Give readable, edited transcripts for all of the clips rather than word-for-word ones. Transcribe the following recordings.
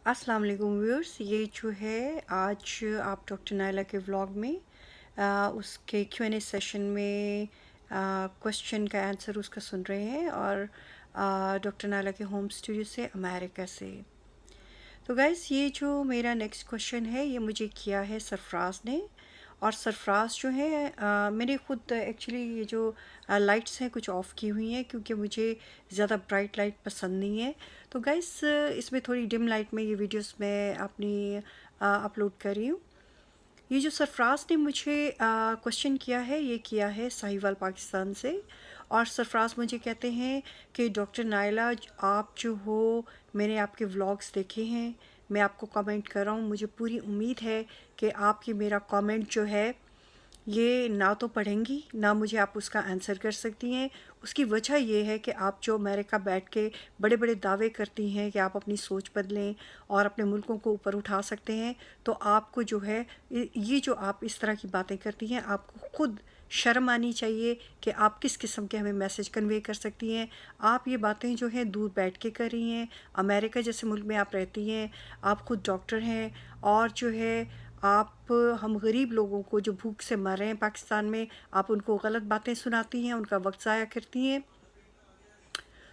अस्सलाम वालेकुम व्यूअर्स। ये जो है आज आप डॉक्टर नायला के व्लॉग में उसके Q&A सेशन में क्वेश्चन का आंसर उसका सुन रहे हैं और डॉक्टर नायला के होम स्टूडियो से अमेरिका से। तो गाइस, ये जो मेरा नेक्स्ट क्वेश्चन है ये मुझे किया है सरफराज ने। और सरफराज जो है मैंने ख़ुद एक्चुअली ये जो लाइट्स हैं कुछ ऑफ़ की हुई हैं क्योंकि मुझे ज़्यादा ब्राइट लाइट पसंद नहीं है। तो गाइस, इसमें थोड़ी डिम लाइट में ये वीडियोस मैं अपनी अपलोड कर रही हूँ। ये जो सरफराज ने मुझे क्वेश्चन किया है ये किया है साहिवाल पाकिस्तान से। और सरफराज मुझे कहते हैं कि डॉक्टर नायला, आप जो हो, मैंने आपके व्लॉग्स देखे हैं, मैं आपको कमेंट कर रहा हूँ। मुझे पूरी उम्मीद है कि आप ये मेरा कमेंट जो है ये ना तो पढ़ेंगी ना मुझे आप उसका आंसर कर सकती हैं। उसकी वजह ये है कि आप जो अमेरिका बैठ के बड़े बड़े दावे करती हैं कि आप अपनी सोच बदलें और अपने मुल्कों को ऊपर उठा सकते हैं, तो आपको जो है ये जो आप इस तरह की बातें करती हैं, आपको खुद शर्म आनी चाहिए कि आप किस किस्म के हमें मैसेज कन्वे कर सकती हैं। आप ये बातें जो हैं दूर बैठ के कर रही हैं। अमेरिका जैसे मुल्क में आप रहती हैं, आप खुद डॉक्टर हैं और जो है आप हम गरीब लोगों को जो भूख से मर रहे हैं पाकिस्तान में, आप उनको गलत बातें सुनाती हैं, उनका वक्त ज़ाया करती हैं।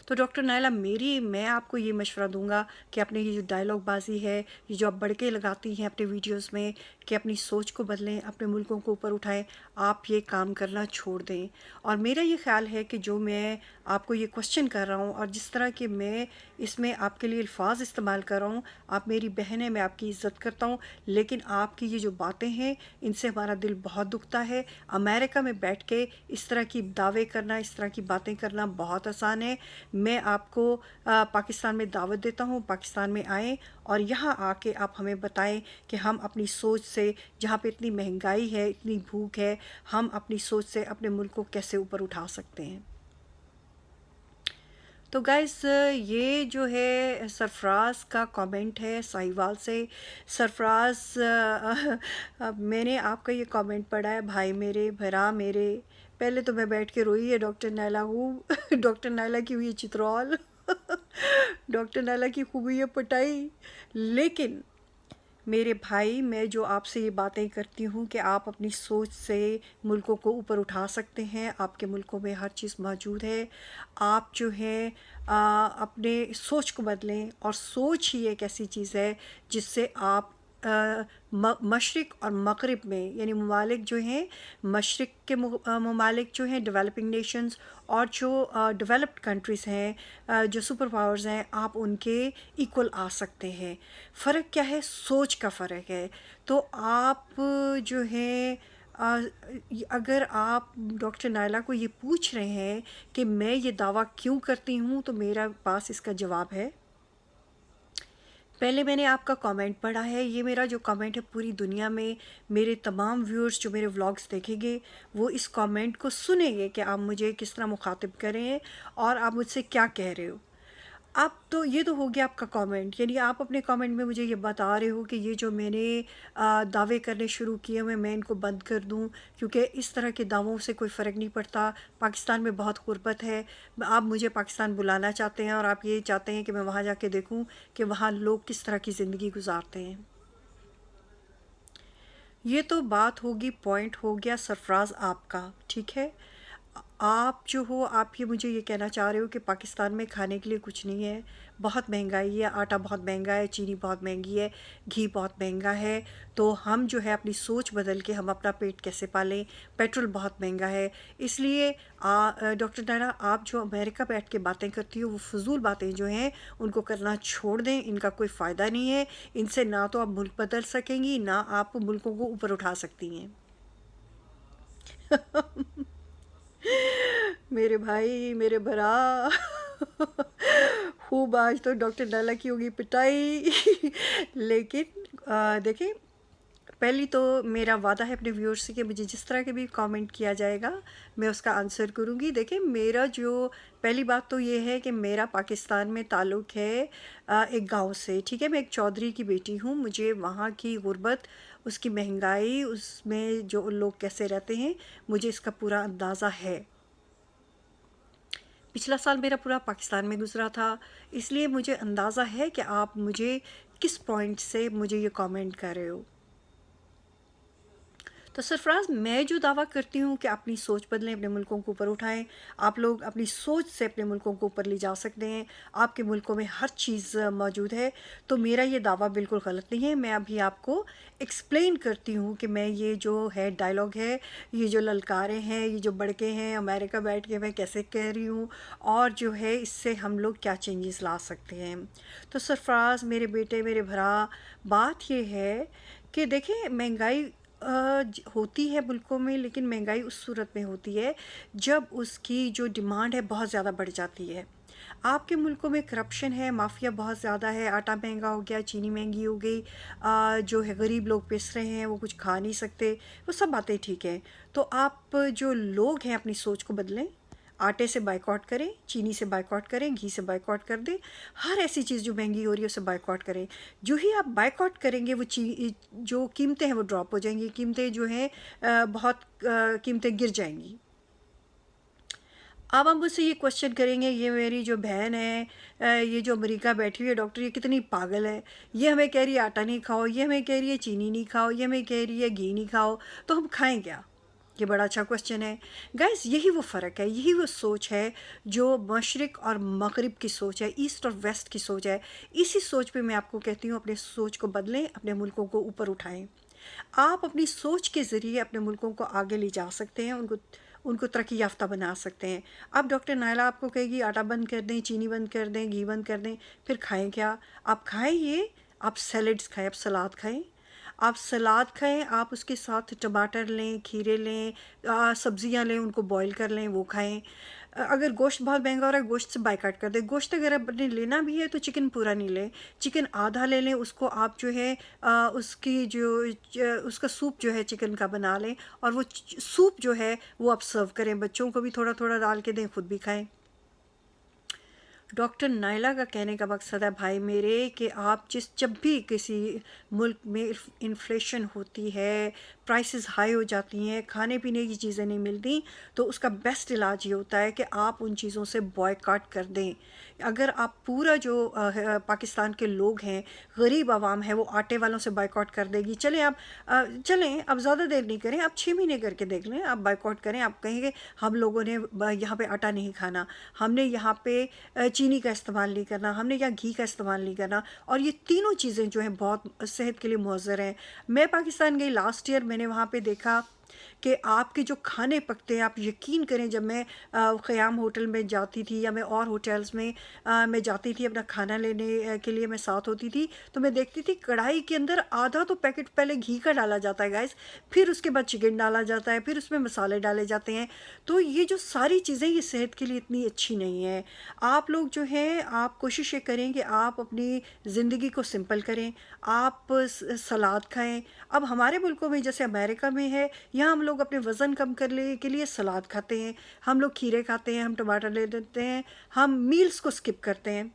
तो डॉक्टर नायला, मैं आपको ये मशवरा दूंगा कि अपने ये जो डायलॉग बाजी है, ये जो आप बड़के लगाती हैं अपने वीडियोस में कि अपनी सोच को बदलें, अपने मुल्कों को ऊपर उठाएं, आप ये काम करना छोड़ दें। और मेरा ये ख्याल है कि जो मैं आपको ये क्वेश्चन कर रहा हूँ और जिस तरह के मैं इसमें आपके लिए अल्फाज इस्तेमाल कर रहा हूँ, आप मेरी बहन है, मैं आपकी इज़्ज़त करता हूँ, लेकिन आपकी ये जो बातें हैं इनसे हमारा दिल बहुत दुखता है। अमेरिका में बैठ के इस तरह की दावे करना, इस तरह की बातें करना बहुत आसान है। मैं आपको पाकिस्तान में दावत देता हूँ, पाकिस्तान में आएँ और यहाँ आके आप हमें बताएं कि हम अपनी सोच से, जहाँ पे इतनी महंगाई है, इतनी भूख है, हम अपनी सोच से अपने मुल्क को कैसे ऊपर उठा सकते हैं। तो गाइस, ये जो है सरफराज का कमेंट है साहिवाल से। सरफराज, मैंने आपका ये कमेंट पढ़ा है, भाई मेरे, भरा मेरे। पहले तो मैं बैठ के रोई है डॉक्टर नायला हूँ। डॉक्टर नायला की हुई है चित्रौल। डॉक्टर नायला की खूब हुई है पटाई। लेकिन मेरे भाई, मैं जो आपसे ये बातें करती हूँ कि आप अपनी सोच से मुल्कों को ऊपर उठा सकते हैं, आपके मुल्कों में हर चीज़ मौजूद है। आप जो है अपने सोच को बदलें। और सोच ही एक ऐसी चीज़ है जिससे आप मशरिक़ और मग़रिब में, यानी ममालिक जो हैं, मशरिक़ के ममालिक जो हैं डेवलपिंग नेशंस, और जो डेवलप्ड कंट्रीज़ हैं, जो सुपर पावर्स हैं, आप उनके इक्वल आ सकते हैं। फ़र्क क्या है? सोच का फ़र्क है। तो आप जो है अगर आप डॉक्टर नायला को ये पूछ रहे हैं कि मैं ये दावा क्यों करती हूँ, तो मेरा पास इसका जवाब है। पहले मैंने आपका कमेंट पढ़ा है। ये मेरा जो कमेंट है पूरी दुनिया में मेरे तमाम व्यूअर्स जो मेरे व्लॉग्स देखेंगे वो इस कमेंट को सुनेंगे कि आप मुझे किस तरह मुखातिब कर रहे हैं और आप मुझसे क्या कह रहे हो। अब तो ये तो हो गया आपका कमेंट, यानी आप अपने कमेंट में मुझे ये बता रहे हो कि ये जो मैंने दावे करने शुरू किए हुए मैं इनको बंद कर दूं, क्योंकि इस तरह के दावों से कोई फ़र्क नहीं पड़ता। पाकिस्तान में बहुत गुर्बत है, आप मुझे पाकिस्तान बुलाना चाहते हैं और आप ये चाहते हैं कि मैं वहाँ जाके देखूं कि वहाँ लोग किस तरह की ज़िंदगी गुजारते हैं। ये तो बात होगी, पॉइंट हो गया सरफराज आपका, ठीक है। आप जो हो, आप ये मुझे ये कहना चाह रहे हो कि पाकिस्तान में खाने के लिए कुछ नहीं है, बहुत महंगाई है, आटा बहुत महंगा है, चीनी बहुत महंगी है, घी बहुत महंगा है। तो हम जो है अपनी सोच बदल के हम अपना पेट कैसे पालें? पेट्रोल बहुत महंगा है। इसलिए डॉक्टर नायला, आप जो अमेरिका बैठ के बातें करती हो वो फजूल बातें जो हैं उनको करना छोड़ दें, इनका कोई फ़ायदा नहीं है। इनसे ना तो आप मुल्क बदल सकेंगी, ना आप मुल्कों को ऊपर उठा सकती हैं। मेरे भाई, मेरे भरा। खूब आज तो डॉक्टर नायला की होगी पिटाई। लेकिन देखिए, पहली तो मेरा वादा है अपने व्यूअर्स से कि मुझे जिस तरह के भी कमेंट किया जाएगा मैं उसका आंसर करूँगी। देखिए, मेरा जो पहली बात तो ये है कि मेरा पाकिस्तान में ताल्लुक़ है एक गांव से, ठीक है। मैं एक चौधरी की बेटी हूँ। मुझे वहाँ की गुर्बत, उसकी महंगाई, उसमें जो लोग कैसे रहते हैं, मुझे इसका पूरा अंदाज़ा है। पिछला साल मेरा पूरा पाकिस्तान में गुज़रा था, इसलिए मुझे अंदाज़ा है कि आप मुझे किस पॉइंट से मुझे ये कमेंट कर रहे हो। तो सरफराज, मैं जो दावा करती हूँ कि अपनी सोच बदलें, अपने मुल्कों को ऊपर उठाएं, आप लोग अपनी सोच से अपने मुल्कों को ऊपर ले जा सकते हैं। आपके मुल्कों में हर चीज़ मौजूद है। तो मेरा ये दावा बिल्कुल गलत नहीं है। मैं अभी आपको एक्सप्लेन करती हूँ कि मैं ये जो है डायलॉग है, ये जो ललकारे हैं, ये जो बड़के हैं अमेरिका बैठ के, मैं कैसे कह रही हूँ, और जो है इससे हम लोग क्या चेंजेस ला सकते हैं। तो सरफराज मेरे बेटे, मेरे भरा, बात ये है कि देखिए, महंगाई होती है मुल्कों में, लेकिन महंगाई उस सूरत में होती है जब उसकी जो डिमांड है बहुत ज़्यादा बढ़ जाती है। आपके मुल्कों में करप्शन है, माफिया बहुत ज़्यादा है, आटा महंगा हो गया, चीनी महंगी हो गई, जो है गरीब लोग पिस रहे हैं, वो कुछ खा नहीं सकते, वो सब बातें ठीक हैं। तो आप जो लोग हैं अपनी सोच को बदलें, आटे से बाइकआउट करें, चीनी से बाइकआउट करें, घी से बाइकआउट कर दें, हर ऐसी चीज़ जो महंगी हो रही है उसे बाइकआउट करें। जो ही आप बाइकआउट करेंगे वो जो कीमतें हैं वो ड्रॉप हो जाएंगी, कीमतें जो हैं बहुत कीमतें गिर जाएंगी। अब हम मुझसे ये क्वेश्चन करेंगे, ये मेरी जो बहन है, ये जो अमेरिका बैठी हुई है डॉक्टर, ये कितनी पागल है, ये हमें कह रही है आटा नहीं खाओ, ये हमें कह रही है चीनी नहीं खाओ, ये हमें कह रही है घी नहीं खाओ, तो हम खाएं क्या? ये बड़ा अच्छा क्वेश्चन है गाइस। यही वो फ़र्क है, यही वो सोच है जो मशरिक़ और मगरिब की सोच है, ईस्ट और वेस्ट की सोच है। इसी सोच पे मैं आपको कहती हूँ, अपने सोच को बदलें, अपने मुल्कों को ऊपर उठाएं। आप अपनी सोच के ज़रिए अपने मुल्कों को आगे ले जा सकते हैं, उनको उनको तरक्की याफ्ता बना सकते हैं। अब डॉक्टर नायला आपको कहेगी आटा बंद कर दें, चीनी बंद कर दें, घी बंद कर दें, फिर खाएं क्या? आप खाएं ये, आप सैलड्स खाएं, आप सलाद खाएं, आप सलाद खाएं, आप उसके साथ टमाटर लें, खीरे लें, सब्जियां लें, उनको बॉईल कर लें, वो खाएं। अगर गोश्त बहुत महंगा हो रहा है, गोश्त से बाइकाट कर दें। गोश्त अगर आपने लेना भी है तो चिकन पूरा नहीं लें, चिकन आधा ले लें, उसको आप जो है उसकी उसका सूप जो है चिकन का बना लें, और वो सूप जो है वो आप सर्व करें, बच्चों को भी थोड़ा थोड़ा डाल के दें, खुद भी खाएं। डॉक्टर नायला का कहने का मकसद है भाई मेरे कि आप जब भी किसी मुल्क में इन्फ्लेशन होती है, प्राइसेस हाई हो जाती हैं, खाने पीने की चीज़ें नहीं मिलती, तो उसका बेस्ट इलाज ये होता है कि आप उन चीज़ों से बॉयकॉट कर दें। अगर आप पूरा जो पाकिस्तान के लोग हैं, गरीब आवाम है, वो आटे वालों से बाइकआउट कर देगी। चलें अब ज़्यादा देर नहीं करें, आप 6 महीने करके देख लें, आप बाइकआउट करें। आप कहेंगे हम लोगों ने यहाँ पे आटा नहीं खाना, हमने यहाँ पे चीनी का इस्तेमाल नहीं करना, हमने यहाँ घी का इस्तेमाल नहीं करना, और ये तीनों चीज़ें जो हैं बहुत सेहत के लिए मुअज़्ज़र हैं। मैं पाकिस्तान गई लास्ट ईयर, मैंने वहाँ पे देखा कि आपके जो खाने पकते हैं, आप यकीन करें, जब मैं ख़याम होटल में जाती थी या मैं और होटल्स में मैं जाती थी अपना खाना लेने के लिए, मैं साथ होती थी, तो मैं देखती थी कढ़ाई के अंदर आधा तो पैकेट पहले घी का डाला जाता है गाइस, फिर उसके बाद चिकन डाला जाता है, फिर उसमें मसाले डाले जाते हैं। तो ये जो सारी चीज़ें ये सेहत के लिए इतनी अच्छी नहीं है। आप लोग जो हैं, आप कोशिश ये करें कि आप अपनी ज़िंदगी को सिंपल करें, आप सलाद खाएं। अब हमारे मुल्कों में जैसे अमेरिका में है, यहाँ हम लोग अपने वज़न कम करने के लिए सलाद खाते हैं, हम लोग खीरे खाते हैं, हम टमाटर ले लेते हैं, हम मील्स को स्किप करते हैं।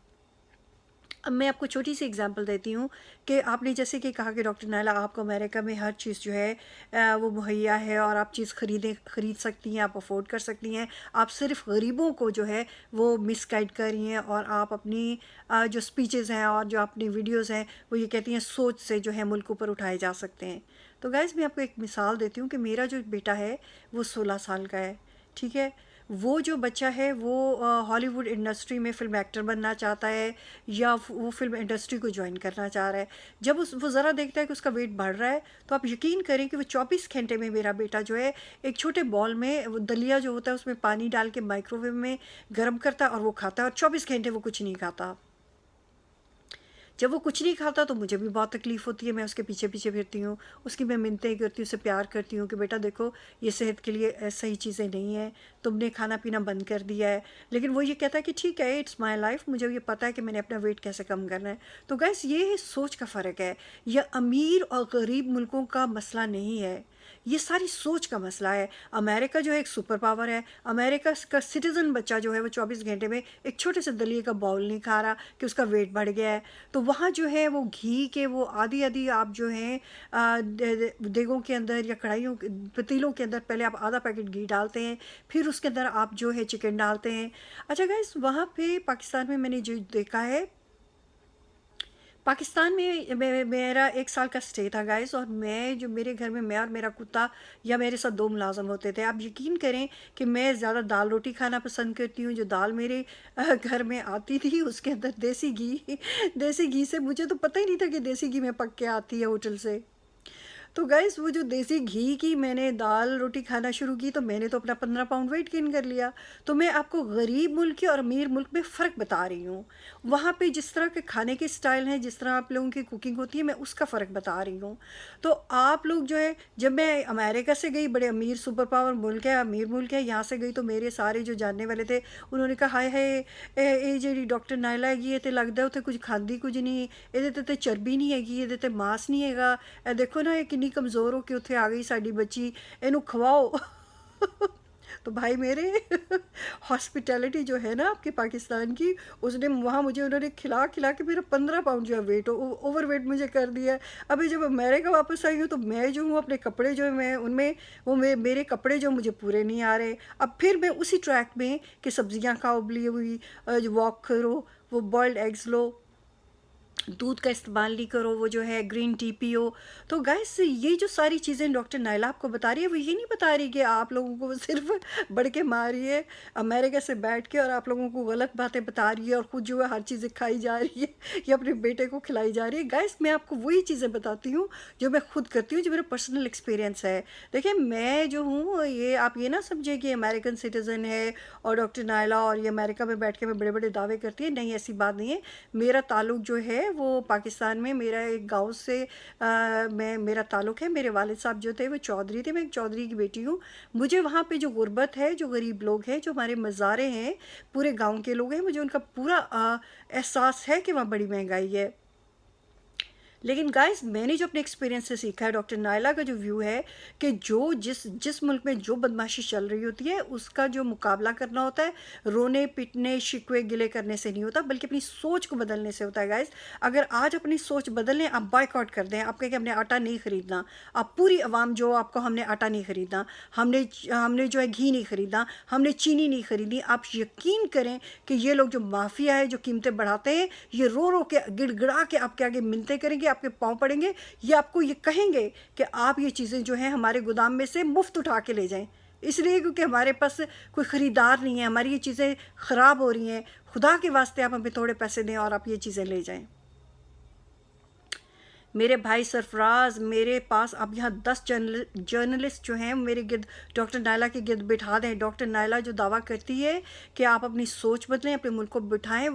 अब मैं आपको छोटी सी एग्जांपल देती हूँ कि आपने जैसे कि कहा कि डॉक्टर नायला आपको अमेरिका में हर चीज़ जो है वो मुहैया है, और आप चीज़ ख़रीद सकती हैं, आप अफोर्ड कर सकती हैं। आप सिर्फ गरीबों को जो है वो मिसगाइड कर रही हैं, और आप अपनी जो स्पीचेज़ हैं और जो अपनी वीडियोज़ हैं वो ये कहती हैं सोच से जो है मुल्क ऊपर उठाए जा सकते हैं। तो गाइस, मैं आपको एक मिसाल देती हूँ कि मेरा जो बेटा है वो 16 साल का है, ठीक है। वो जो बच्चा है वो हॉलीवुड इंडस्ट्री में फ़िल्म एक्टर बनना चाहता है, या वो फ़िल्म इंडस्ट्री को ज्वाइन करना चाह रहा है। जब वो ज़रा देखता है कि उसका वेट बढ़ रहा है, तो आप यकीन करें कि वो 24 घंटे में, मेरा बेटा जो है, एक छोटे बॉल में वो दलिया जो होता है उसमें पानी डाल के माइक्रोवेव में गर्म करता है और वो खाता है, और 24 घंटे वो कुछ नहीं खाता। जब वो कुछ नहीं खाता तो मुझे भी बहुत तकलीफ़ होती है, मैं उसके पीछे पीछे फिरती हूँ, उसकी मैं मिन्नतें करती हूँ, उसे प्यार करती हूँ कि बेटा देखो, ये सेहत के लिए सही चीज़ें नहीं हैं, तुमने खाना पीना बंद कर दिया है। लेकिन वो ये कहता है कि ठीक है, इट्स माय लाइफ, मुझे ये पता है कि मैंने अपना वेट कैसे कम करना है। तो गैस, ये सोच का फ़र्क है। यह अमीर और गरीब मुल्कों का मसला नहीं है, ये सारी सोच का मसला है। अमेरिका जो है एक सुपर पावर है, अमेरिका का सिटीज़न बच्चा जो है वो 24 घंटे में एक छोटे से दलिए का बाउल नहीं खा रहा कि उसका वेट बढ़ गया है। तो वहाँ जो है वो घी के वो आधी आधी आप जो हैं देगों के अंदर या कढ़ाइयों पतीलों के अंदर पहले आप आधा पैकेट घी डालते हैं, फिर उसके अंदर आप जो है चिकन डालते हैं। अच्छा गाइस, वहाँ पे पाकिस्तान में मैंने जो देखा है, पाकिस्तान में मेरा 1 साल का स्टे था गाइस, और मैं जो मेरे घर में मैं और मेरा कुत्ता या मेरे साथ 2 मुलाज़िम होते थे। आप यकीन करें कि मैं ज़्यादा दाल रोटी खाना पसंद करती हूँ। जो दाल मेरे घर में आती थी उसके अंदर देसी घी देसी घी से मुझे तो पता ही नहीं था कि देसी घी में पक के आती है होटल से। तो गाइस वो जो देसी घी की मैंने दाल रोटी खाना शुरू की तो मैंने तो अपना 15 पाउंड वेट गेन कर लिया। तो मैं आपको गरीब मुल्क और अमीर मुल्क में फ़र्क बता रही हूँ। वहाँ पे जिस तरह के खाने के स्टाइल हैं, जिस तरह आप लोगों की कुकिंग होती है, मैं उसका फ़र्क बता रही हूँ। तो आप लोग जो है, जब मैं अमेरिका से गई, बड़े अमीर सुपर पावर मुल्क है, अमीर मुल्क है, यहाँ से गई तो मेरे सारे जो जानने वाले थे उन्होंने कहा हाय हाय ये जी डॉक्टर नायला हैगी ये तो लगता उत्थे कुछ खाती कुछ नहीं, ये तो चर्बी नहीं हैगी, ये तो मांस नहीं हैगा, देखो ना ये कितनी कमज़ोर हो के उत्थे आ गई साड़ी बच्ची, इनू खवाओ। तो भाई मेरे हॉस्पिटैलिटी जो है ना आपके पाकिस्तान की, उसने वहाँ मुझे उन्होंने खिला खिला के मेरा 15 पाउंड जो है वेट ओवर वेट मुझे कर दिया है। अभी जब अमेरिका वापस आई हूँ तो मैं जो हूँ अपने कपड़े जो है मैं उनमें वो मेरे कपड़े जो मुझे पूरे नहीं आ रहे। अब फिर मैं उसी ट्रैक में कि सब्जियाँ खाओ उबली हुई, जो वॉक करो, वो बॉइल्ड एग्स लो, दूध का इस्तेमाल नहीं करो, वो जो है ग्रीन टी पियो। तो गाइस ये जो सारी चीज़ें डॉक्टर नायला आपको बता रही है वो ये नहीं बता रही कि आप लोगों को वो सिर्फ बढ़ के मार रही है अमेरिका से बैठ के और आप लोगों को गलत बातें बता रही है और ख़ुद जो है हर चीज़ें खाई जा रही है या अपने बेटे को खिलाई जा रही है। गाइस मैं आपको वही चीज़ें बताती हूँ जो मैं खुद करती हूँ, जो मेरा पर्सनल एक्सपीरियंस है। देखिए मैं जो हूँ ये आप ये ना समझे कि अमेरिकन सिटीज़न है और डॉक्टर नायला और ये अमेरिका में बैठ के मैं बड़े बड़े दावे करती है, नहीं ऐसी बात नहीं है। मेरा ताल्लुक़ जो है वो पाकिस्तान में मेरा एक गांव से मेरा ताल्लुक़ है। मेरे वालिद साहब जो थे वो चौधरी थे, मैं एक चौधरी की बेटी हूँ। मुझे वहाँ पे जो गुर्बत है, जो गरीब लोग हैं, जो हमारे मज़ारे हैं, पूरे गांव के लोग हैं, मुझे उनका पूरा एहसास है कि वहाँ बड़ी महंगाई है। लेकिन गाइस मैंने जो अपने एक्सपीरियंस से सीखा है, डॉक्टर नायला का जो व्यू है कि जो जिस मुल्क में जो बदमाशी चल रही होती है उसका जो मुकाबला करना होता है रोने पिटने शिकवे गिले करने से नहीं होता, बल्कि अपनी सोच को बदलने से होता है। गाइस अगर आज अपनी सोच बदल लें, आप बाइकआउट कर दें, आप कहें कि हमने आटा नहीं ख़रीदना, आप पूरी आवाम जो आपको हमने आटा नहीं ख़रीदना, हमने जो है घी नहीं ख़रीदना, हमने चीनी नहीं ख़रीदनी, आप यकीन करें कि ये लोग जो माफिया है जो कीमतें बढ़ाते हैं ये रो रो के गिड़गिड़ा के आपके आगे मिन्नतें करेंगे, आपके पाँव पड़ेंगे, ये आपको ये कहेंगे कि आप ये चीज़ें जो हैं हमारे गोदाम में से मुफ्त उठा के ले जाएं, इसलिए क्योंकि हमारे पास कोई ख़रीदार नहीं है, हमारी ये चीज़ें ख़राब हो रही हैं, खुदा के वास्ते आप हमें थोड़े पैसे दें और आप ये चीज़ें ले जाएं। मेरे भाई सरफराज मेरे पास अब यहाँ 10 जर्नलिस्ट जो हैं मेरे गिर्द डॉक्टर नायला के गिर्द बिठा दें। डॉक्टर नायला जो दावा करती है कि आप अपनी सोच बदलें, अपने मुल्क को बिठाएं,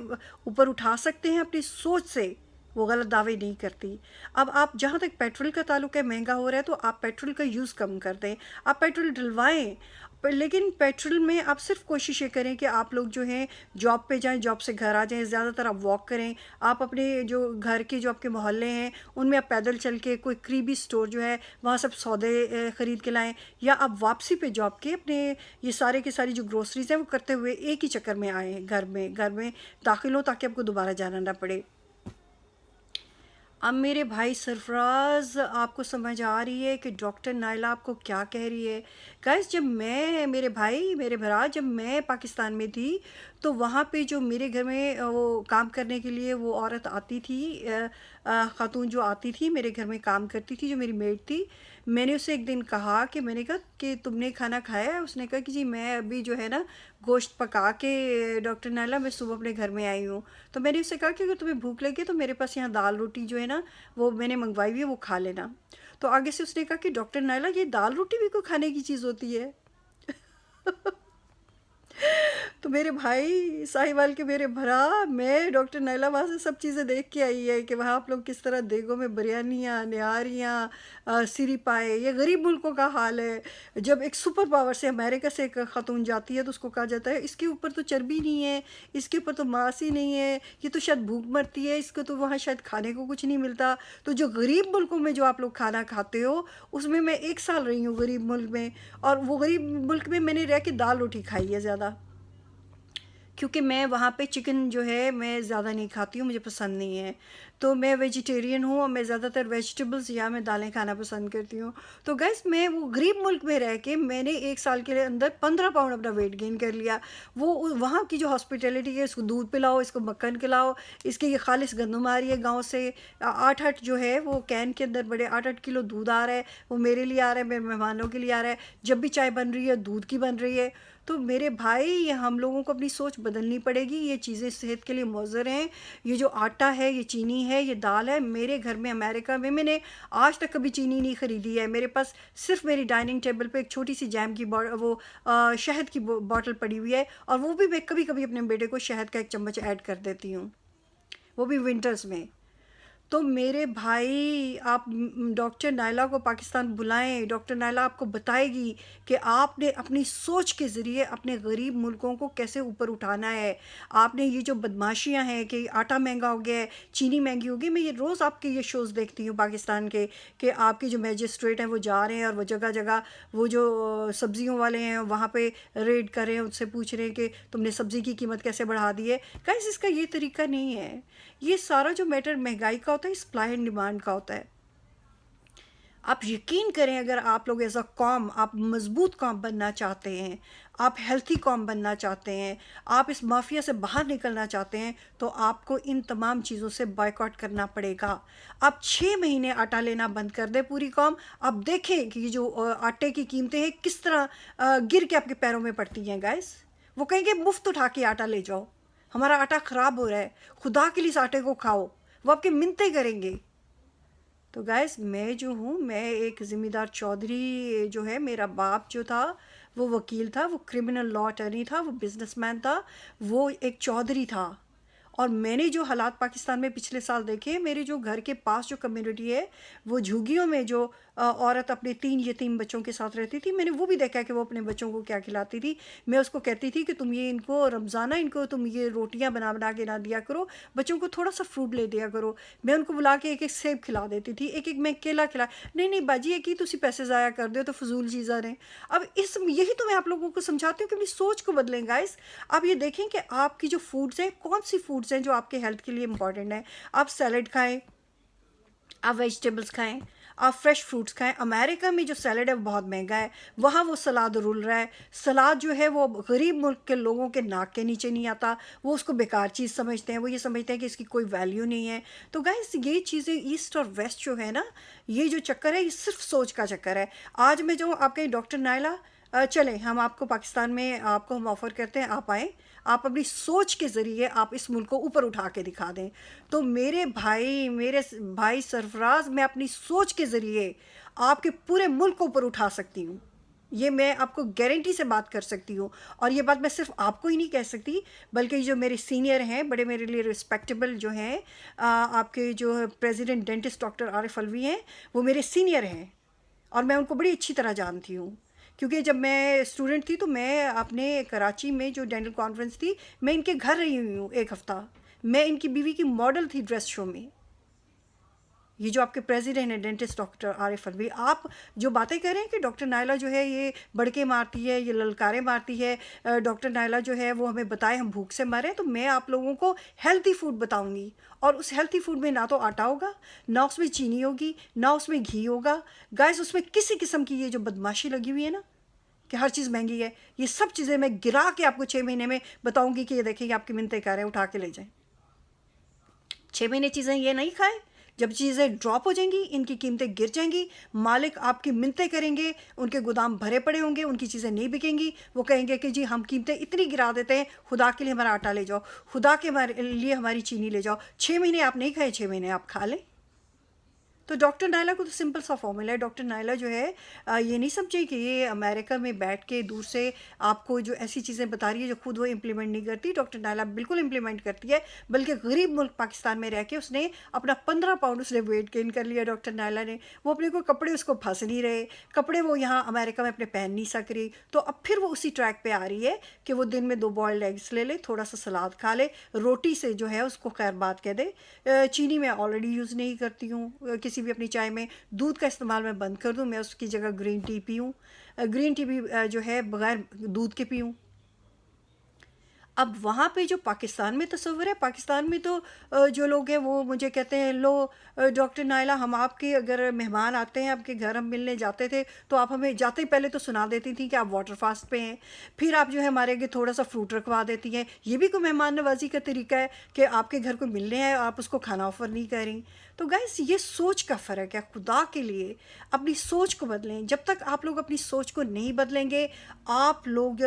ऊपर उठा सकते हैं अपनी सोच से, वो गलत दावे नहीं करती। अब आप जहाँ तक पेट्रोल का ताल्लुक है, महंगा हो रहा है तो आप पेट्रोल का यूज़ कम कर दें, आप पेट्रोल डलवाएं, पर लेकिन पेट्रोल में आप सिर्फ कोशिश ये करें कि आप लोग जो हैं जॉब पे जाएं, जॉब से घर आ जाएं, ज़्यादातर आप वॉक करें, आप अपने जो घर के जो आपके मोहल्ले हैं उनमें आप पैदल चल के कोई करीबी स्टोर जो है वहाँ सब सौदे ख़रीद के लाएं, या आप वापसी पे जॉब के अपने ये सारे की सारी जो ग्रोसरीज़ हैं वो करते हुए एक ही चक्कर में आएँ, घर में दाखिल हो ताकि आपको दोबारा जाना ना पड़े। अब मेरे भाई सरफराज आपको समझ आ रही है कि डॉक्टर नायला आपको क्या कह रही है। गाइस जब मैं मेरे भाई मेरे भरा जब मैं पाकिस्तान में थी तो वहाँ पे जो मेरे घर में वो काम करने के लिए वो औरत आती थी, ख़ातून जो आती थी मेरे घर में काम करती थी, जो मेरी मेड थी। मैंने उससे एक दिन कहा कि मैंने कहा कि तुमने खाना खाया है? उसने कहा कि जी मैं अभी जो है ना गोश्त पका के डॉक्टर नायला मैं सुबह अपने घर में आई हूँ। तो मैंने उससे कहा कि अगर तुम्हें भूख लगे तो मेरे पास यहाँ दाल रोटी जो है ना वो मैंने मंगवाई हुई है वो खा लेना। तो आगे से उसने कहा कि डॉक्टर नायला ये दाल रोटी भी कोई खाने की चीज़ होती है? तो मेरे भाई साहिवाल के मेरे भरा मैं डॉक्टर नायला वहाँ से सब चीज़ें देख के आई है कि वहाँ आप लोग किस तरह देगों में बिरयानियाँ निहारियाँ सिरी पाए, ये गरीब मुल्कों का हाल है। जब एक सुपर पावर से अमेरिका से एक ख़ातून जाती है तो उसको कहा जाता है इसके ऊपर तो चर्बी नहीं है, इसके ऊपर तो मांस ही नहीं है, ये तो शायद भूख मरती है, इसको तो वहाँ शायद खाने को कुछ नहीं मिलता। तो जो गरीब मुल्कों में जो आप लोग खाना खाते हो उसमें मैं 1 साल रही हूँ गरीब मुल्क में, और वो गरीब मुल्क में मैंने रह के दाल रोटी खाई है ज़्यादा, क्योंकि मैं वहाँ पे चिकन जो है मैं ज़्यादा नहीं खाती हूँ, मुझे पसंद नहीं है। तो मैं वेजिटेरियन हूँ और मैं ज़्यादातर वेजिटेबल्स या मैं दालें खाना पसंद करती हूँ। तो गाइस मैं वो गरीब मुल्क में रह के मैंने 1 साल के अंदर 15 पाउंड अपना वेट गेन कर लिया। वो वहाँ की जो हॉस्पिटैलिटी है, इसको दूध पिलाओ, इसको मक्खन खिलाओ, इसकी ये खालिस गंदम आ रही है गाँव से। 8-8 जो है वो कैन के अंदर बड़े 8-8 किलो दूध आ रहा है, वो मेरे लिए आ रहा है, मेरे मेहमानों के लिए आ रहा है। जब भी चाय बन रही है दूध की बन रही है। तो मेरे भाई ये हम लोगों को अपनी सोच बदलनी पड़ेगी। ये चीज़ें सेहत के लिए मुज़र हैं। ये जो आटा है, ये चीनी है, ये दाल है, मेरे घर में अमेरिका में मैंने आज तक कभी चीनी नहीं ख़रीदी है। मेरे पास सिर्फ मेरी डाइनिंग टेबल पे एक छोटी सी जैम की शहद की बॉटल पड़ी हुई है, और वो भी मैं कभी कभी अपने बेटे को शहद का 1 चम्मच ऐड कर देती हूँ, वो भी विंटर्स में। तो मेरे भाई आप डॉक्टर नायला को पाकिस्तान बुलाएं। डॉक्टर नायला आपको बताएगी कि आपने अपनी सोच के ज़रिए अपने गरीब मुल्कों को कैसे ऊपर उठाना है। आपने ये जो बदमाशियां हैं कि आटा महंगा हो गया है, चीनी महंगी हो गई, मैं ये रोज़ आपके ये शोज़ देखती हूँ पाकिस्तान के, कि आपके जो मैजिस्ट्रेट हैं वो जा रहे हैं और वो जगह जगह वो जो सब्ज़ियों वाले हैं वहाँ पे रेड कर रहे हैं, उनसे पूछ रहे हैं कि तुमने सब्ज़ी की कीमत कैसे बढ़ा दी है। गाइस इसका ये तरीका नहीं है। ये सारा जो मैटर महंगाई का होता है, सप्लाई एंड डिमांड का होता है। आप यकीन करें, अगर आप लोग एज अ कौम आप मजबूत कौम बनना चाहते हैं, आप हेल्थी कौम बनना चाहते हैं, आप इस माफिया से बाहर निकलना चाहते हैं, तो आपको इन तमाम चीज़ों से बॉयकॉट करना पड़ेगा। आप 6 महीने आटा लेना बंद कर दें पूरी कौम। आप देखें कि ये जो आटे की कीमतें हैं किस तरह गिर के आपके पैरों में पड़ती हैं। गाइस वो कहेंगे मुफ्त उठा के आटा ले जाओ, हमारा आटा ख़राब हो रहा है, खुदा के लिए इस आटे को खाओ। वो आपकी मिन्नतें करेंगे। तो गाइस मैं जो हूँ, मैं एक ज़िम्मेदार चौधरी जो है, मेरा बाप जो था वो वकील था, वो क्रिमिनल लॉ अटर्नी था, वो बिजनेसमैन था, वो एक चौधरी था। और मैंने जो हालात पाकिस्तान में पिछले साल देखे, मेरे जो घर के पास जो कम्युनिटी है, वो झुग्गियों में जो औरत अपने 3 यतीम बच्चों के साथ रहती थी, मैंने वो भी देखा है कि वो अपने बच्चों को क्या खिलाती थी। मैं उसको कहती थी कि तुम ये इनको रमज़ाना इनको तुम ये रोटियां बना बना के ना दिया करो, बच्चों को थोड़ा सा फ्रूट ले दिया करो। मैं उनको बुला के एक एक सेब खिला देती थी, एक एक मैं केला खिला। नहीं नहीं बाजी, एक ही तुसी पैसे ज़ाया कर दो तो फजूल चीज़ा रहे। अब इस यही तो मैं आप लोगों को समझाती हूँ कि अपनी सोच को बदलें गाइस। आप ये देखें कि आपकी जो फूड्स हैं, कौन सी फूड्स हैं जो आपके हेल्थ के लिए इंपॉर्टेंट है। आप सैलड खाएं, आप वेजिटेबल्स खाएं, आप फ्रेश फ्रूट्स खाएं। अमेरिका में जो सैलड है वो बहुत महंगा है, वहाँ वो सलाद रुल रहा है। सलाद जो है वो गरीब मुल्क के लोगों के नाक के नीचे नहीं आता, वो उसको बेकार चीज़ समझते हैं, वो ये समझते हैं कि इसकी कोई वैल्यू नहीं है। तो गाइस ये चीज़ें ईस्ट और वेस्ट जो है ना, ये जो चक्कर है ये सिर्फ सोच का चक्कर है। आज मैं जो आपके डॉक्टर नायला चलें, हम आपको पाकिस्तान में आपको हम ऑफ़र करते हैं, आप आएँ, आप अपनी सोच के ज़रिए आप इस मुल्क को ऊपर उठा के दिखा दें। तो मेरे भाई सरफराज, मैं अपनी सोच के ज़रिए आपके पूरे मुल्क को ऊपर उठा सकती हूँ। ये मैं आपको गारंटी से बात कर सकती हूँ। और ये बात मैं सिर्फ आपको ही नहीं कह सकती, बल्कि जो मेरे सीनियर हैं, बड़े मेरे लिए रिस्पेक्टेबल जो हैं, आपके जो president dentist doctor Arif Alvi हैं, वो मेरे सीनियर हैं और मैं उनको बड़ी अच्छी तरह जानती हूँ। क्योंकि जब मैं स्टूडेंट थी तो मैं अपने कराची में जो डेंटल कॉन्फ्रेंस थी, मैं इनके घर रही हुई हूँ 1 हफ़्ता। मैं इनकी बीवी की मॉडल थी ड्रेस शो में। ये जो आपके प्रेसिडेंट हैं डेंटिस्ट डॉक्टर आरिफ अलवी, आप जो बातें कर रहे हैं कि डॉक्टर नायला जो है ये बड़के मारती है, ये ललकारे मारती है, डॉक्टर नायला जो है वो हमें बताए हम भूख से मरें, तो मैं आप लोगों को हेल्थी फूड बताऊंगी। और उस हेल्थी फूड में ना तो आटा होगा, ना उसमें चीनी होगी, ना उसमें घी होगा। गाइस उसमें किसी किस्म की ये जो बदमाशी लगी हुई है ना कि हर चीज़ महंगी है, ये सब चीज़ें मैं गिरा के आपको 6 महीने में बताऊंगी कि ये देखिए आपकी मिन्नतें कर रहे हैं, उठा के ले जाएं। 6 महीने चीज़ें ये नहीं खाएं, जब चीज़ें ड्रॉप हो जाएंगी, इनकी कीमतें गिर जाएंगी, मालिक आपकी मिन्नतें करेंगे, उनके गोदाम भरे पड़े होंगे, उनकी चीज़ें नहीं बिकेंगी। वो कहेंगे कि जी हम कीमतें इतनी गिरा देते हैं, खुदा के लिए हमारा आटा ले जाओ, खुदा के लिए हमारी चीनी ले जाओ। 6 महीने आप नहीं खाए, 6 महीने आप खा लें। तो डॉक्टर नायला को तो सिंपल सा फॉर्मूला है। डॉक्टर नायला जो है ये नहीं समझे कि ये अमेरिका में बैठ के दूर से आपको जो ऐसी चीज़ें बता रही है जो खुद वो इम्प्लीमेंट नहीं करती। डॉक्टर नायला बिल्कुल इम्प्लीमेंट करती है, बल्कि गरीब मुल्क पाकिस्तान में रह के उसने अपना 15 पाउंड उसने वेट गेन कर लिया डॉक्टर नायला ने। वो अपने को कपड़े उसको फंस नहीं रहे, कपड़े वो यहाँ अमेरिका में अपने पहन नहीं सक रही। तो अब फिर वो उसी ट्रैक पर आ रही है कि वो दिन में 2 बॉयल्ड एग्स ले ले, थोड़ा सा सलाद खा ले, रोटी से जो है उसको खैर बात कह दे। चीनी मैं ऑलरेडी यूज़ नहीं करती हूँ किसी भी अपनी चाय में, दूध का इस्तेमाल मैं बंद कर दूँ, मैं उसकी जगह ग्रीन टी पीऊँ, ग्रीन टी भी जो है बग़ैर दूध के पीऊँ। अब वहाँ पे जो पाकिस्तान में तस्वीर है, पाकिस्तान में तो जो लोग हैं वो मुझे कहते हैं, लो डॉक्टर नायला, हम आपके अगर मेहमान आते हैं आपके घर, हम मिलने जाते थे तो आप हमें जाते ही पहले तो सुना देती थी कि आप वाटर फास्ट पे हैं, फिर आप जो है हमारे आगे थोड़ा सा फ्रूट रखवा देती हैं। ये भी कोई मेहमान नवाजी का तरीका है कि आपके घर को मिलने आए, आप उसको खाना ऑफर नहीं करें? तो गाइस, ये सोच का फ़र्क है। खुदा के लिए अपनी सोच को बदलें। जब तक आप लोग अपनी सोच को नहीं बदलेंगे, आप लोग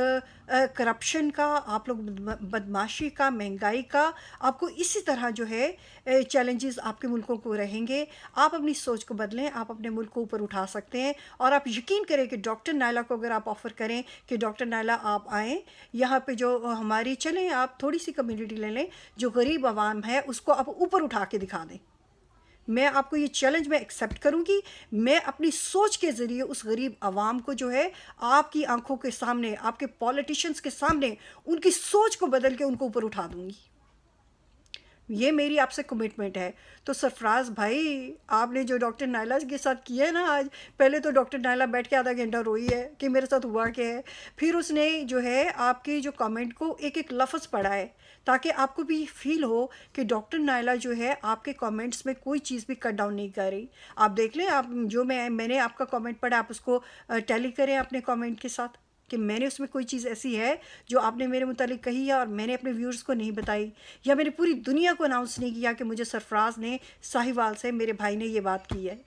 करप्शन का, आप लोग बदमाशी का, महंगाई का, आपको इसी तरह जो है चैलेंजेस आपके मुल्कों को रहेंगे। आप अपनी सोच को बदलें, आप अपने मुल्क को ऊपर उठा सकते हैं। और आप यकीन करें कि डॉक्टर नायला को अगर आप ऑफ़र करें कि डॉक्टर नायला आप आएँ यहाँ पे, जो हमारी, चलें आप थोड़ी सी कम्युनिटी ले लें, जो गरीब आवाम है उसको आप ऊपर उठा के दिखा दें। मैं आपको ये चैलेंज मैं एक्सेप्ट करूंगी। मैं अपनी सोच के ज़रिए उस गरीब आवाम को जो है आपकी आंखों के सामने, आपके पॉलिटिशियंस के सामने, उनकी सोच को बदल के उनको ऊपर उठा दूंगी। ये मेरी आपसे कमिटमेंट है। तो सरफराज भाई, आपने जो डॉक्टर नायला के साथ किया है ना आज, पहले तो डॉक्टर नायला बैठ के आधा घंटा रोई है कि मेरे साथ हुआ क्या है। फिर उसने जो है आपके जो कमेंट को एक एक लफ्ज़ पढ़ा है, ताकि आपको भी फील हो कि डॉक्टर नायला जो है आपके कमेंट्स में कोई चीज़ भी कट डाउन नहीं कर रही। आप देख लें, आप जो मैंने आपका कमेंट पढ़ा, आप उसको टैली करें अपने कमेंट के साथ कि मैंने उसमें कोई चीज़ ऐसी है जो आपने मेरे मुतालिक कही है और मैंने अपने व्यूअर्स को नहीं बताई, या मैंने पूरी दुनिया को अनाउंस नहीं किया कि मुझे सरफराज ने, साहिवाल से, मेरे भाई ने ये बात की है।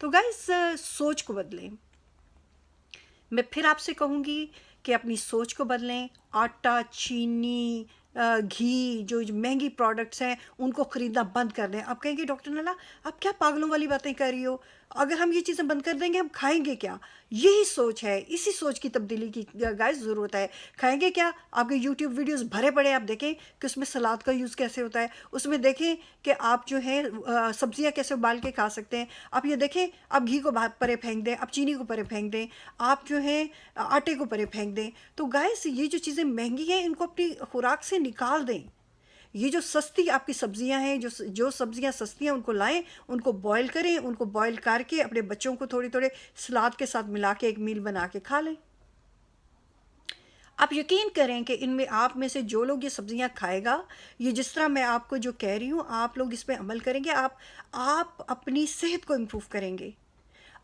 तो गाइस, सोच को बदलें। मैं फिर आपसे कहूँगी कि अपनी सोच को बदलें। आटा, चीनी, घी, जो महंगी प्रोडक्ट्स हैं उनको ख़रीदना बंद कर दें। आप कहेंगे डॉक्टर नाला आप क्या पागलों वाली बातें कर रही हो, अगर हम ये चीज़ें बंद कर देंगे हम खाएंगे क्या? यही सोच है, इसी सोच की तब्दीली की गाइस ज़रूरत है। खाएंगे क्या? आपके यूट्यूब वीडियोस भरे पड़े, आप देखें कि उसमें सलाद का यूज़ कैसे होता है, उसमें देखें कि आप जो है सब्जियां कैसे उबाल के खा सकते हैं। आप ये देखें, आप घी को परे फेंक दें, आप चीनी को परे फेंक दें, आप जो है आटे को परे फेंक दें। तो गाइस, ये जो चीज़ें महंगी हैं इनको अपनी खुराक से निकाल दें। ये जो सस्ती आपकी सब्जियां हैं, जो सब्जियां सस्ती हैं उनको लाएं, उनको बॉईल करें, उनको बॉईल करके अपने बच्चों को थोड़े थोड़े सलाद के साथ मिला के एक मील बना के खा लें। आप यकीन करें कि इनमें आप में से जो लोग ये सब्जियां खाएगा, ये जिस तरह मैं आपको जो कह रही हूँ, आप लोग इस पे अमल करेंगे, आप अपनी सेहत को इम्प्रूव करेंगे।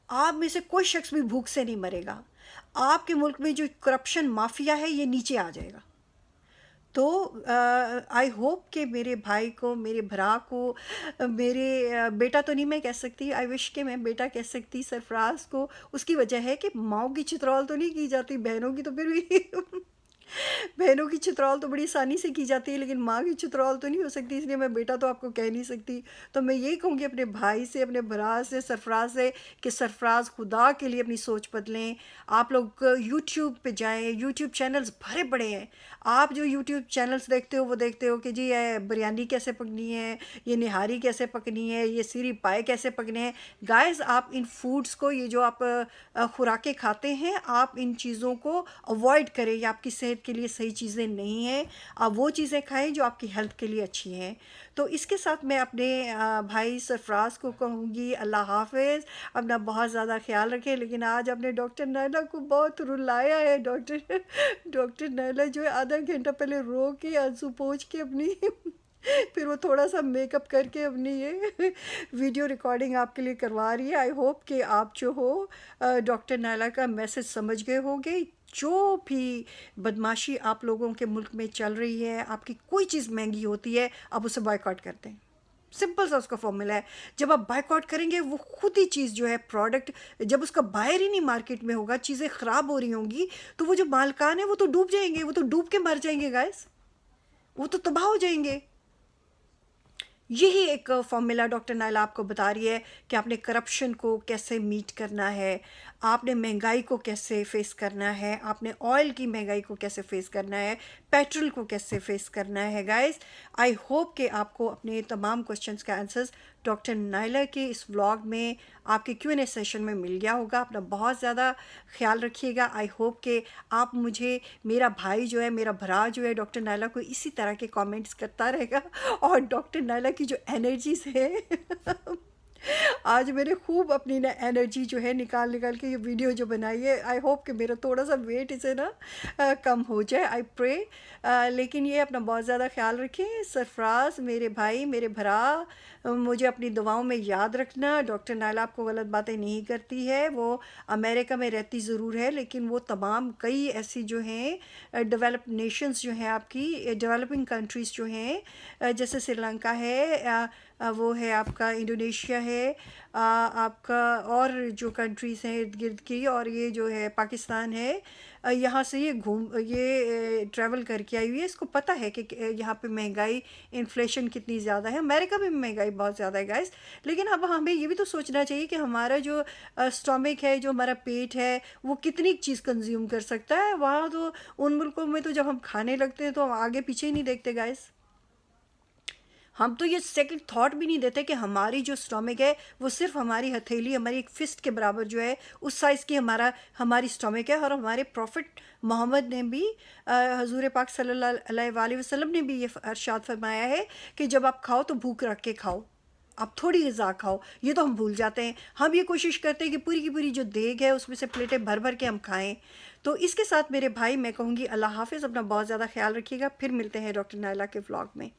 आप में से कोई शख्स भी भूख से नहीं मरेगा। आपके मुल्क में जो करप्शन माफिया है ये नीचे आ जाएगा। तो आई होप कि मेरे भाई को, मेरे भरा को, मेरे बेटा तो नहीं मैं कह सकती, आई विश कि मैं बेटा कह सकती, सरफराज को। उसकी वजह है कि माओ की चित्रौल तो नहीं की जाती, बहनों की तो फिर भी बहनों की चित्रौल तो बड़ी आसानी से की जाती है, लेकिन माँ की चित्रौल तो नहीं हो सकती, इसलिए मैं बेटा तो आपको कह नहीं सकती। तो मैं यही कहूँगी अपने भाई से, अपने भरा से, सरफराज से, कि सरफराज खुदा के लिए अपनी सोच बदलें। आप लोग यूट्यूब पे जाएं, यूट्यूब चैनल्स भरे पड़े हैं। आप जो यूट्यूब चैनल्स देखते हो वो देखते हो कि जी ये बिरयानी कैसे पकनी है, ये निहारी कैसे पकनी है, ये सीरी पाए कैसे पकने हैं। गाइस, आप इन फूड्स को, ये जो आप खुराकें खाते हैं, आप इन चीज़ों को अवॉइड करें। ये आपकी सेहत के लिए सही चीज़ें नहीं हैं। आप वो चीज़ें खाएं जो आपकी हेल्थ के लिए अच्छी हैं। तो इसके साथ मैं अपने भाई सरफराज को कहूँगी अल्लाह हाफिज़, अपना बहुत ज़्यादा ख्याल रखें। लेकिन आज आपने डॉक्टर नायला को बहुत रुलाया है। डॉक्टर नायला जो है आधा घंटा पहले रो के, आंसू पोंछ के अपनी फिर वो थोड़ा सा मेकअप करके अपनी ये वीडियो रिकॉर्डिंग आपके लिए करवा रही है। आई होप कि आप जो हो डॉक्टर नायला का मैसेज समझ गए होंगे। जो भी बदमाशी आप लोगों के मुल्क में चल रही है, आपकी कोई चीज़ महंगी होती है, आप उसे बॉयकॉट करते हैं। सिंपल सा उसका फॉर्मूला है। जब आप बायकॉट करेंगे, वो खुद ही चीज़ जो है, प्रोडक्ट जब उसका बायर ही नहीं मार्केट में होगा, चीज़ें ख़राब हो रही होंगी, तो वो जो मालकान है वो तो डूब जाएंगे, वो तो डूब के मर जाएंगे गाइस, वो तो तबाह हो जाएंगे। यही एक फॉर्मूला डॉक्टर नायला आपको बता रही है कि आपने करप्शन को कैसे मीट करना है, आपने महंगाई को कैसे फेस करना है, आपने ऑयल की महंगाई को कैसे फेस करना है, पेट्रोल को कैसे फेस करना है। गाइस, आई होप कि आपको अपने तमाम क्वेश्चंस का आंसर्स डॉक्टर नायला के इस व्लॉग में, आपके Q&A सेशन में मिल गया होगा। अपना बहुत ज़्यादा ख्याल रखिएगा। आई होप कि आप मुझे, मेरा भाई जो है, मेरा भरा जो है, डॉक्टर नायला को इसी तरह के कमेंट्स करता रहेगा, और डॉक्टर नायला की जो एनर्जीज है आज मैंने खूब अपनी ना एनर्जी जो है निकाल निकाल के ये वीडियो जो बनाई है। आई होप कि मेरा थोड़ा सा वेट इसे ना कम हो जाए, आई प्रे। लेकिन ये अपना बहुत ज़्यादा ख्याल रखें। सरफराज मेरे भाई, मेरे भरा, मुझे अपनी दुआओं में याद रखना। डॉक्टर नायला आपको गलत बातें नहीं करती है, वो अमेरिका में रहती ज़रूर है लेकिन वो तमाम कई ऐसी जो हैं डेवलप नेशंस जो हैं, आपकी डेवलपिंग कंट्रीज़ जो हैं, जैसे श्रीलंका है, वो है आपका इंडोनेशिया है, आपका और जो कंट्रीज़ हैं इर्द गिर्द की, और ये जो है पाकिस्तान है, यहाँ से ये ट्रैवल करके आई हुई है। इसको पता है कि यहाँ पे महंगाई, इन्फ्लेशन कितनी ज़्यादा है। अमेरिका में भी महंगाई बहुत ज़्यादा है गाइस। लेकिन अब हमें ये भी तो सोचना चाहिए कि हमारा जो स्टोमिक है, जो हमारा पेट है, वो कितनी चीज़ कंज्यूम कर सकता है। वहाँ तो उन मुल्कों में तो जब हम खाने लगते हैं तो हम आगे पीछे ही नहीं देखते गाइस। हम तो ये सेकंड थॉट भी नहीं देते कि हमारी जो स्टोमिक है वो सिर्फ हमारी हथेली, हमारी एक फिस्ट के बराबर जो है उस साइज़ की हमारी स्टोमिक है। और हमारे प्रॉफिट मोहम्मद ने भी, हजूर पाक सल्लल्लाहु अलैहि वसल्लम ने भी ये इरशाद फरमाया है कि जब आप खाओ तो भूख रख के खाओ, आप थोड़ी ग़िज़ा खाओ। ये तो हम भूल जाते हैं। हम ये कोशिश करते हैं कि पूरी की पूरी जो देग है उसमें से प्लेटें भर भर के हम खाएं। तो इसके साथ मेरे भाई मैं कहूँगी अल्लाह हाफ़िज़, अपना बहुत ज़्यादा ख्याल रखिएगा। फिर मिलते हैं डॉक्टर नायला के व्लॉग में।